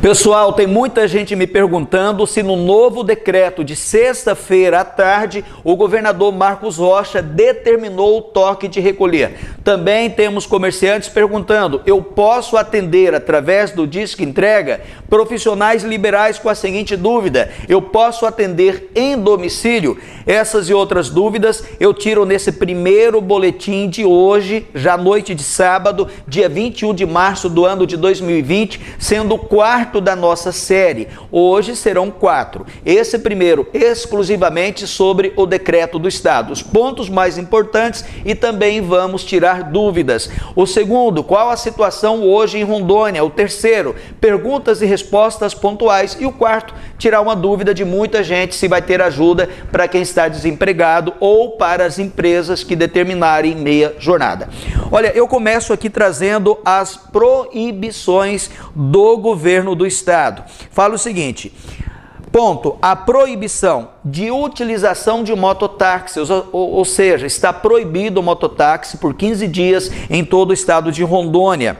Pessoal, tem muita gente me perguntando se no novo decreto de sexta-feira à tarde o governador Marcos Rocha determinou o toque de recolher. Também temos comerciantes perguntando: eu posso atender através do Disque Entrega? Profissionais liberais com a seguinte dúvida: eu posso atender em domicílio? Essas e outras dúvidas eu tiro nesse primeiro boletim de hoje, já noite de sábado, dia 21 de março do ano de 2020, sendo o quarto da nossa série. Hoje serão 4. Esse primeiro exclusivamente sobre o decreto do Estado, os pontos mais importantes, e também vamos tirar dúvidas. O segundo, qual a situação hoje em Rondônia? O terceiro, perguntas e respostas pontuais. E o quarto, tirar uma dúvida de muita gente se vai ter ajuda para quem está desempregado ou para as empresas que determinarem meia jornada. Olha, eu começo aqui trazendo as proibições do governo do Estado. Fala o seguinte: ponto, a proibição de utilização de mototáxis, ou seja, está proibido o mototáxi por 15 dias em todo o estado de Rondônia.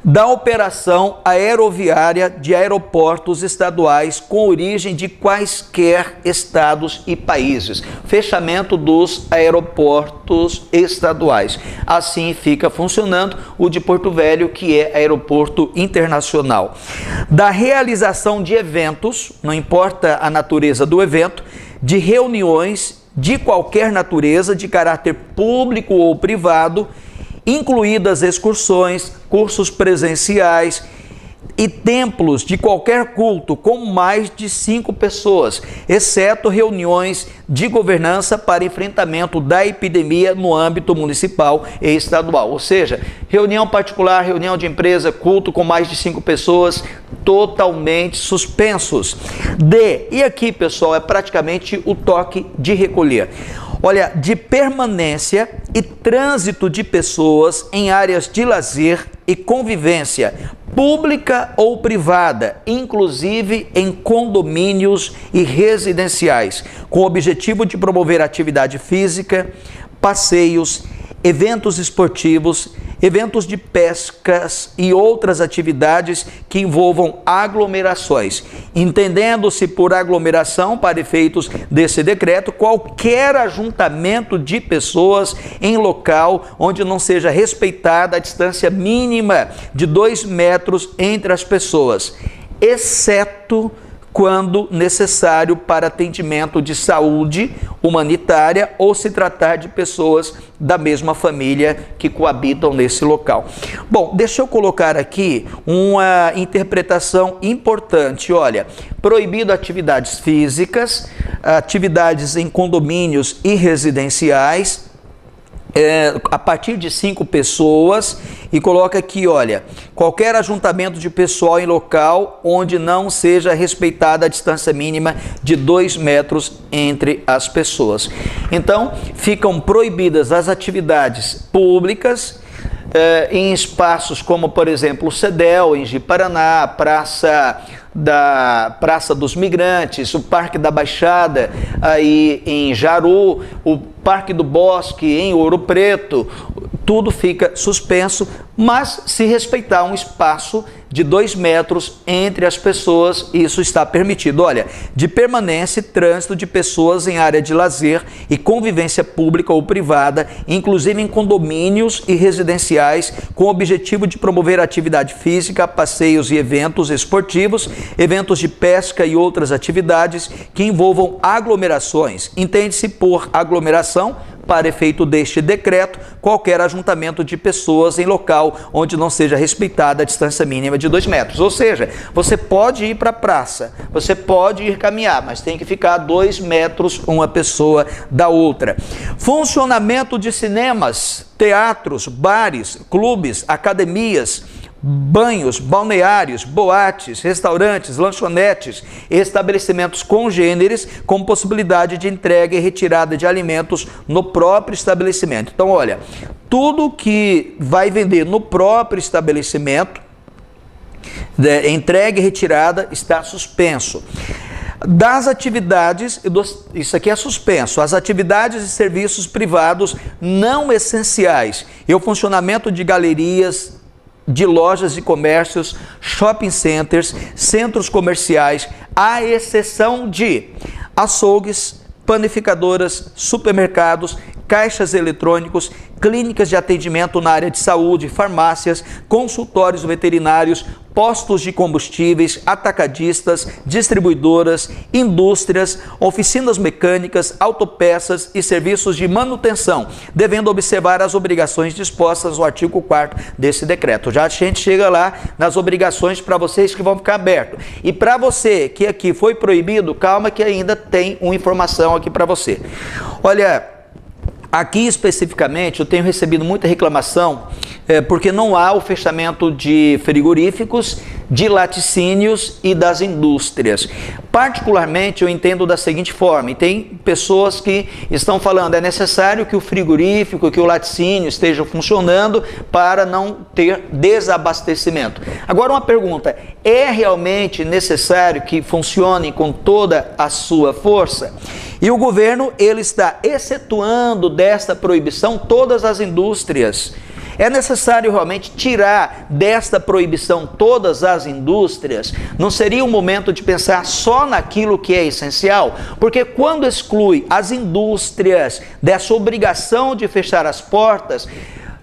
Da operação aeroviária de aeroportos estaduais com origem de quaisquer estados e países. Fechamento dos aeroportos estaduais. Assim fica funcionando o de Porto Velho, que é aeroporto internacional. Da realização de eventos, não importa a natureza do evento, de reuniões de qualquer natureza, de caráter público ou privado, incluídas excursões, cursos presenciais e templos de qualquer culto com mais de 5 pessoas, exceto reuniões de governança para enfrentamento da epidemia no âmbito municipal e estadual. Ou seja, reunião particular, reunião de empresa, culto com mais de 5 pessoas, totalmente suspensos. E aqui, pessoal, é praticamente o toque de recolher. Olha, de permanência e trânsito de pessoas em áreas de lazer e convivência, pública ou privada, inclusive em condomínios e residenciais, com o objetivo de promover atividade física, passeios, eventos esportivos, eventos de pescas e outras atividades que envolvam aglomerações. Entendendo-se por aglomeração, para efeitos desse decreto, qualquer ajuntamento de pessoas em local onde não seja respeitada a distância mínima de 2 metros entre as pessoas, exceto quando necessário para atendimento de saúde humanitária ou se tratar de pessoas da mesma família que coabitam nesse local. Bom, deixa eu colocar aqui uma interpretação importante. Olha, proibido atividades físicas, atividades em condomínios e residenciais, a partir de 5 pessoas, e coloca aqui, olha, qualquer ajuntamento de pessoal em local onde não seja respeitada a distância mínima de 2 metros entre as pessoas. Então, ficam proibidas as atividades públicas em espaços como, por exemplo, o CEDEL, em Ji-Paraná, Praça dos Migrantes, o Parque da Baixada, aí em Jaru, o Parque do Bosque, em Ouro Preto. Tudo fica suspenso, mas se respeitar um espaço de 2 metros entre as pessoas, isso está permitido. Olha, de permanência e trânsito de pessoas em área de lazer e convivência pública ou privada, inclusive em condomínios e residenciais, com o objetivo de promover atividade física, passeios e eventos esportivos, eventos de pesca e outras atividades que envolvam aglomerações. Entende-se por aglomeração, para efeito deste decreto, qualquer ajuntamento de pessoas em local onde não seja respeitada a distância mínima de 2 metros. Ou seja, você pode ir para a praça, você pode ir caminhar, mas tem que ficar a 2 metros uma pessoa da outra. Funcionamento de cinemas, teatros, bares, clubes, academias, banhos, balneários, boates, restaurantes, lanchonetes, estabelecimentos congêneres com possibilidade de entrega e retirada de alimentos no próprio estabelecimento. Então, olha, tudo que vai vender no próprio estabelecimento, entrega e retirada, está suspenso. Das atividades, isso aqui é suspenso, as atividades e serviços privados não essenciais e o funcionamento de galerias, de lojas e comércios, shopping centers, centros comerciais, à exceção de açougues, panificadoras, supermercados, caixas eletrônicos, clínicas de atendimento na área de saúde, farmácias, consultórios veterinários, postos de combustíveis, atacadistas, distribuidoras, indústrias, oficinas mecânicas, autopeças e serviços de manutenção, devendo observar as obrigações dispostas no artigo 4º desse decreto. Já a gente chega lá nas obrigações para vocês que vão ficar aberto. E para você que aqui foi proibido, calma que ainda tem uma informação aqui para você. Olha, aqui especificamente eu tenho recebido muita reclamação porque não há o fechamento de frigoríficos, de laticínios e das indústrias. Particularmente eu entendo da seguinte forma, e tem pessoas que estão falando, é necessário que o frigorífico, que o laticínio estejam funcionando para não ter desabastecimento. Agora uma pergunta, é realmente necessário que funcionem com toda a sua força? E o governo, ele está excetuando desta proibição todas as indústrias. É necessário realmente tirar desta proibição todas as indústrias? Não seria o momento de pensar só naquilo que é essencial? Porque quando exclui as indústrias dessa obrigação de fechar as portas,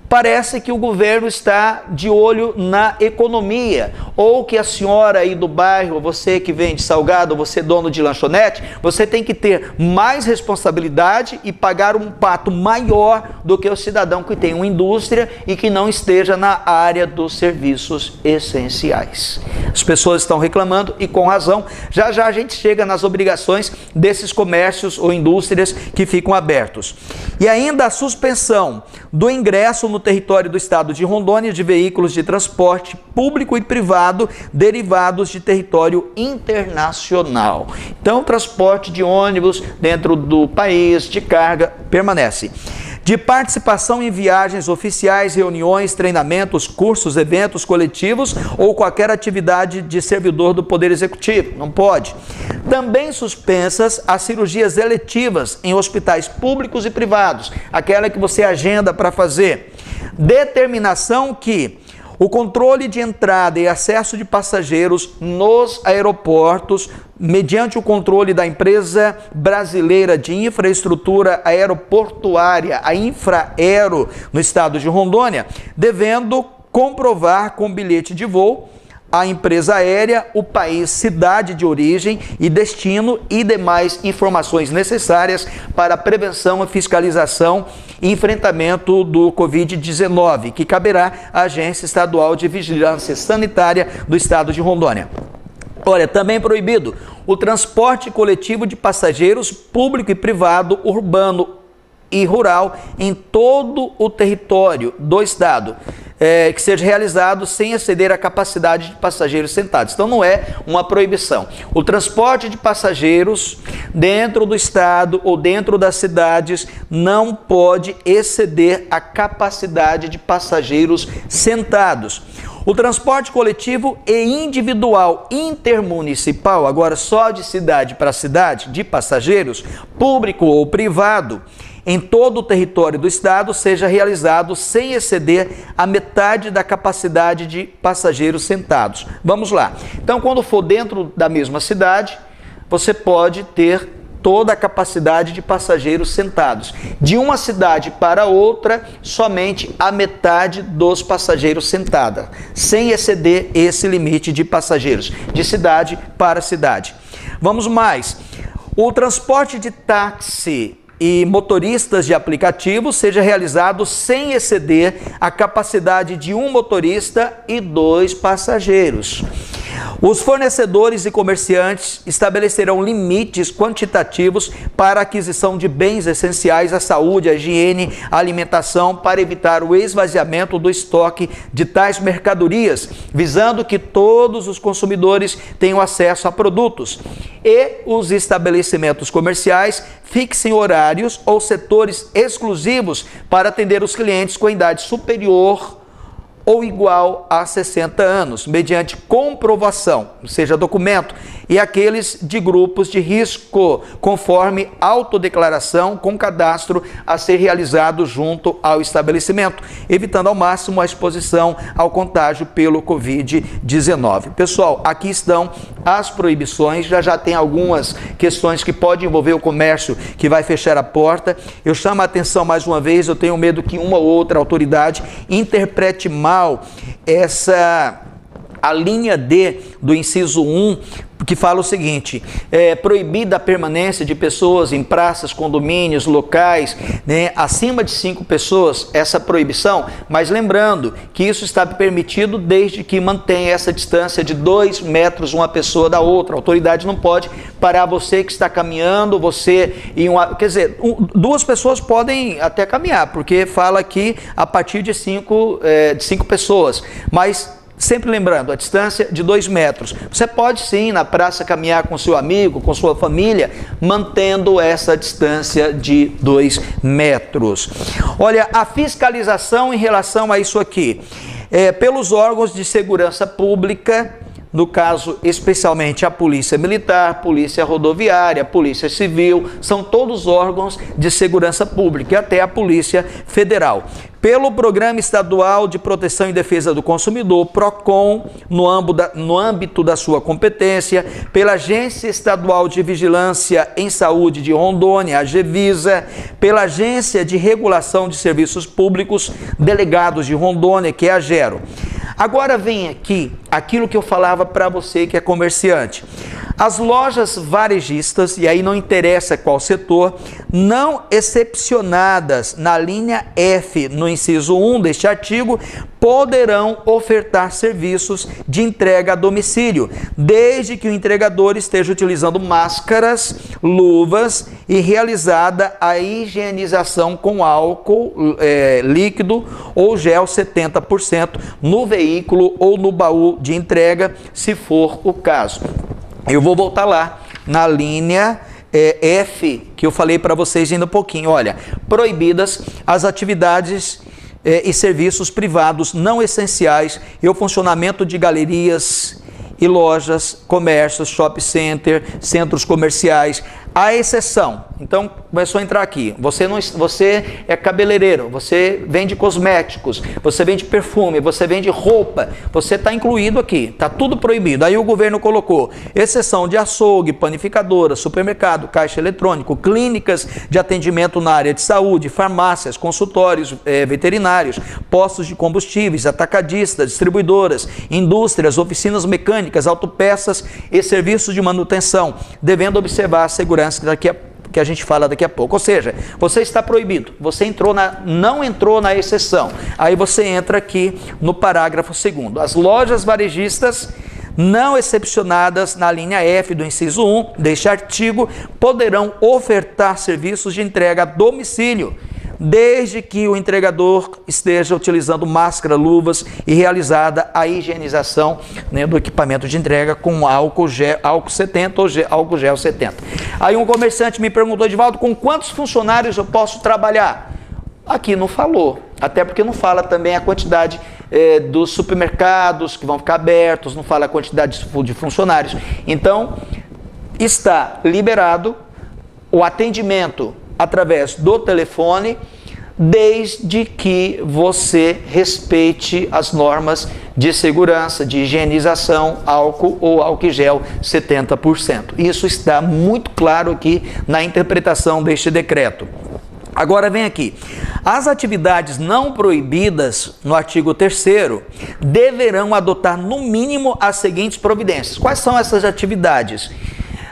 parece que o governo está de olho na economia, ou que a senhora aí do bairro, você que vende salgado, você dono de lanchonete, você tem que ter mais responsabilidade e pagar um pato maior do que o cidadão que tem uma indústria e que não esteja na área dos serviços essenciais. As pessoas estão reclamando e com razão. Já já a gente chega nas obrigações desses comércios ou indústrias que ficam abertos. E ainda a suspensão do ingresso no território do estado de Rondônia de veículos de transporte público e privado derivados de território internacional. Então, transporte de ônibus dentro do país, de carga, permanece. De participação em viagens oficiais, reuniões, treinamentos, cursos, eventos coletivos ou qualquer atividade de servidor do Poder Executivo. Não pode. Também suspensas as cirurgias eletivas em hospitais públicos e privados, aquela que você agenda para fazer. Determinação que o controle de entrada e acesso de passageiros nos aeroportos, mediante o controle da empresa brasileira de infraestrutura aeroportuária, a Infraero, no estado de Rondônia, devendo comprovar com bilhete de voo a empresa aérea, o país, cidade de origem e destino e demais informações necessárias para a prevenção, a fiscalização e enfrentamento do Covid-19, que caberá à Agência Estadual de Vigilância Sanitária do Estado de Rondônia. Olha, também proibido o transporte coletivo de passageiros público e privado, urbano e rural em todo o território do Estado. Que seja realizado sem exceder a capacidade de passageiros sentados. Então não é uma proibição. O transporte de passageiros dentro do estado ou dentro das cidades não pode exceder a capacidade de passageiros sentados. O transporte coletivo e individual intermunicipal, agora só de cidade para cidade, de passageiros, público ou privado, em todo o território do estado, seja realizado sem exceder a metade da capacidade de passageiros sentados. Vamos lá. Então, quando for dentro da mesma cidade, você pode ter toda a capacidade de passageiros sentados. De uma cidade para outra, somente a metade dos passageiros sentados, sem exceder esse limite de passageiros, de cidade para cidade. Vamos mais. O transporte de táxi e motoristas de aplicativo seja realizado sem exceder a capacidade de um motorista e 2 passageiros. Os fornecedores e comerciantes estabelecerão limites quantitativos para a aquisição de bens essenciais à saúde, à higiene, à alimentação, para evitar o esvaziamento do estoque de tais mercadorias, visando que todos os consumidores tenham acesso a produtos. E os estabelecimentos comerciais fixem horários ou setores exclusivos para atender os clientes com idade superior ou igual a 60 anos, mediante comprovação, ou seja, documento, e aqueles de grupos de risco, conforme autodeclaração com cadastro a ser realizado junto ao estabelecimento, evitando ao máximo a exposição ao contágio pelo Covid-19. Pessoal, aqui estão as proibições, já tem algumas questões que podem envolver o comércio que vai fechar a porta. Eu chamo a atenção mais uma vez, eu tenho medo que uma ou outra autoridade interprete mal a linha D do inciso 1, que fala o seguinte: proibida a permanência de pessoas em praças, condomínios, locais, né, acima de 5 pessoas, essa proibição, mas lembrando que isso está permitido desde que mantenha essa distância de 2 metros uma pessoa da outra. A autoridade não pode parar você que está caminhando, você em uma... Quer dizer, 2 pessoas podem até caminhar, porque fala aqui a partir de 5 pessoas, mas... Sempre lembrando, a distância de 2 metros. Você pode sim na praça caminhar com seu amigo, com sua família, mantendo essa distância de 2 metros. Olha, a fiscalização em relação a isso aqui, pelos órgãos de segurança pública, no caso especialmente a Polícia Militar, Polícia Rodoviária, Polícia Civil, são todos órgãos de segurança pública e até a Polícia Federal. Pelo Programa Estadual de Proteção e Defesa do Consumidor, PROCON, no âmbito da sua competência, pela Agência Estadual de Vigilância em Saúde de Rondônia, a Agevisa, pela Agência de Regulação de Serviços Públicos, Delegados de Rondônia, que é a AGERO. Agora vem aqui aquilo que eu falava para você que é comerciante. As lojas varejistas, e aí não interessa qual setor, não excepcionadas na linha F, no inciso 1 deste artigo, poderão ofertar serviços de entrega a domicílio, desde que o entregador esteja utilizando máscaras, luvas e realizada a higienização com álcool líquido ou gel 70% no veículo ou no baú de entrega, se for o caso. Eu vou voltar lá na linha F, que eu falei para vocês ainda um pouquinho. Olha, proibidas as atividades e serviços privados não essenciais e o funcionamento de galerias e lojas, comércios, shopping center, centros comerciais, à exceção. Então, começou a entrar aqui. Você é cabeleireiro, você vende cosméticos, você vende perfume, você vende roupa, você está incluído aqui, está tudo proibido. Aí o governo colocou exceção de açougue, panificadora, supermercado, caixa eletrônico, clínicas de atendimento na área de saúde, farmácias, consultórios veterinários, postos de combustíveis, atacadistas, distribuidoras, indústrias, oficinas mecânicas, autopeças e serviços de manutenção, devendo observar a segurança que a gente fala daqui a pouco. Ou seja, você está proibido, você não entrou na exceção. Aí você entra aqui no parágrafo 2º. As lojas varejistas não excepcionadas na linha F do inciso 1 deste artigo poderão ofertar serviços de entrega a domicílio, desde que o entregador esteja utilizando máscara, luvas e realizada a higienização, né, do equipamento de entrega com álcool 70 ou álcool gel 70. Aí um comerciante me perguntou: Edivaldo, com quantos funcionários eu posso trabalhar? Aqui não falou, até porque não fala também a quantidade dos supermercados que vão ficar abertos, não fala a quantidade de funcionários. Então, está liberado o atendimento através do telefone, desde que você respeite as normas de segurança, de higienização, álcool ou álcool gel 70%. Isso está muito claro aqui na interpretação deste decreto. Agora vem aqui. As atividades não proibidas no artigo 3º deverão adotar no mínimo as seguintes providências. Quais são essas atividades?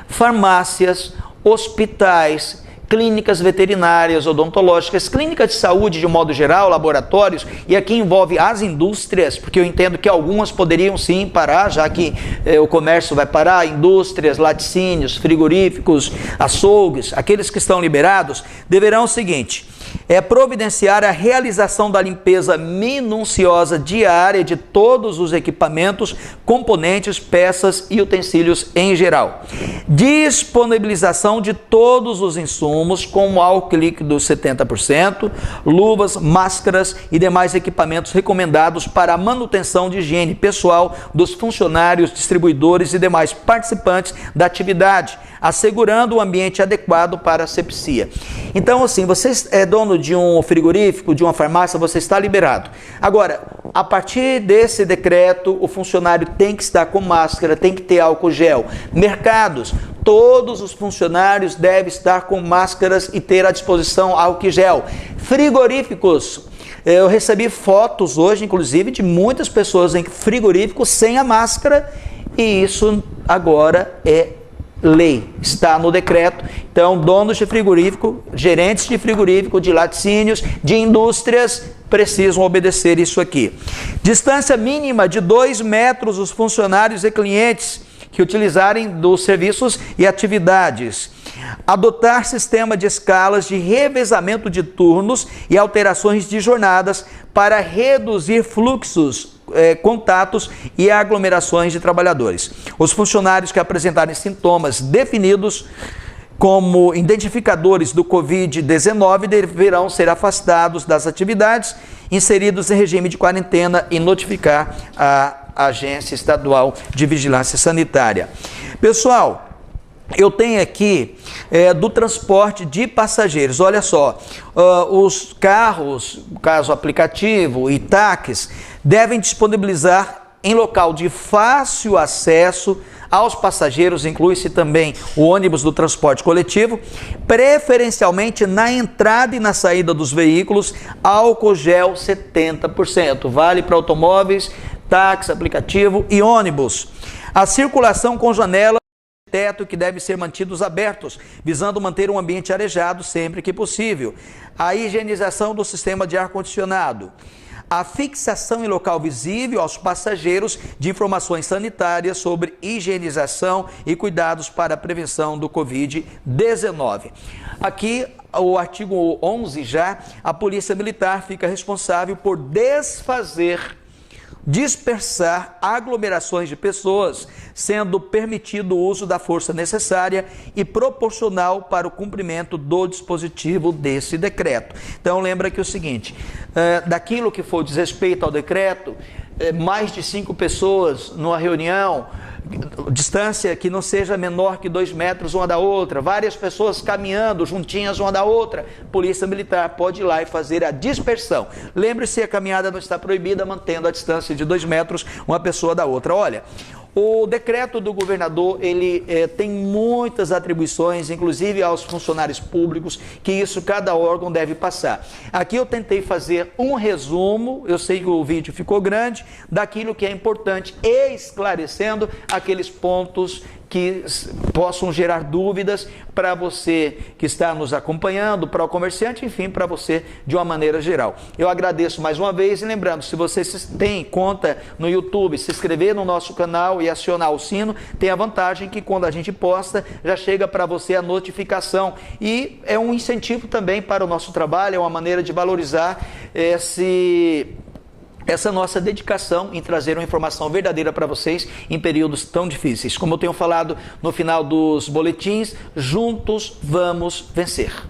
Farmácias, hospitais, clínicas veterinárias, odontológicas, clínicas de saúde de um modo geral, laboratórios, e aqui envolve as indústrias, porque eu entendo que algumas poderiam sim parar, já que o comércio vai parar, indústrias, laticínios, frigoríficos, açougues, aqueles que estão liberados, deverão o seguinte: é providenciar a realização da limpeza minuciosa diária de todos os equipamentos, componentes, peças e utensílios em geral. Disponibilização de todos os insumos, como álcool líquido 70%, luvas, máscaras e demais equipamentos recomendados para a manutenção de higiene pessoal dos funcionários, distribuidores e demais participantes da atividade, assegurando um ambiente adequado para a asepsia. Então, assim, você é dono de um frigorífico, de uma farmácia, você está liberado. Agora, a partir desse decreto, o funcionário tem que estar com máscara, tem que ter álcool gel. Mercados, todos os funcionários devem estar com máscaras e ter à disposição álcool gel. Frigoríficos, eu recebi fotos hoje, inclusive, de muitas pessoas em frigoríficos sem a máscara, e isso agora é lei, está no decreto. Então, donos de frigorífico, gerentes de frigorífico, de laticínios, de indústrias, precisam obedecer isso aqui. Distância mínima de 2 metros os funcionários e clientes que utilizarem dos serviços e atividades. Adotar sistema de escalas de revezamento de turnos e alterações de jornadas para reduzir fluxos, contatos e aglomerações de trabalhadores. Os funcionários que apresentarem sintomas definidos como identificadores do Covid-19 deverão ser afastados das atividades, inseridos em regime de quarentena e notificar a Agência Estadual de Vigilância Sanitária. Pessoal, eu tenho aqui do transporte de passageiros. Olha só, os carros, caso aplicativo e táxis, devem disponibilizar em local de fácil acesso aos passageiros, inclui-se também o ônibus do transporte coletivo, preferencialmente na entrada e na saída dos veículos, álcool gel 70%. Vale para automóveis, táxi, aplicativo e ônibus. A circulação com janelas de teto que devem ser mantidos abertos, visando manter um ambiente arejado sempre que possível. A higienização do sistema de ar-condicionado. A fixação em local visível aos passageiros de informações sanitárias sobre higienização e cuidados para a prevenção do Covid-19. Aqui, o artigo 11 já, a Polícia Militar fica responsável por dispersar aglomerações de pessoas, sendo permitido o uso da força necessária e proporcional para o cumprimento do dispositivo desse decreto. Então, lembra que é o seguinte, daquilo que for desrespeito ao decreto, mais de 5 pessoas numa reunião, distância que não seja menor que 2 metros uma da outra, várias pessoas caminhando juntinhas uma da outra, Polícia Militar pode ir lá e fazer a dispersão. Lembre-se, a caminhada não está proibida, mantendo a distância de 2 metros uma pessoa da outra. Olha, o decreto do governador, ele tem muitas atribuições, inclusive aos funcionários públicos, que isso cada órgão deve passar. Aqui eu tentei fazer um resumo, eu sei que o vídeo ficou grande, daquilo que é importante, esclarecendo aqueles pontos que possam gerar dúvidas para você que está nos acompanhando, para o comerciante, enfim, para você de uma maneira geral. Eu agradeço mais uma vez e lembrando, se você tem conta no YouTube, se inscrever no nosso canal e acionar o sino, tem a vantagem que quando a gente posta, já chega para você a notificação e é um incentivo também para o nosso trabalho, é uma maneira de valorizar essa nossa dedicação em trazer uma informação verdadeira para vocês em períodos tão difíceis. Como eu tenho falado no final dos boletins, juntos vamos vencer.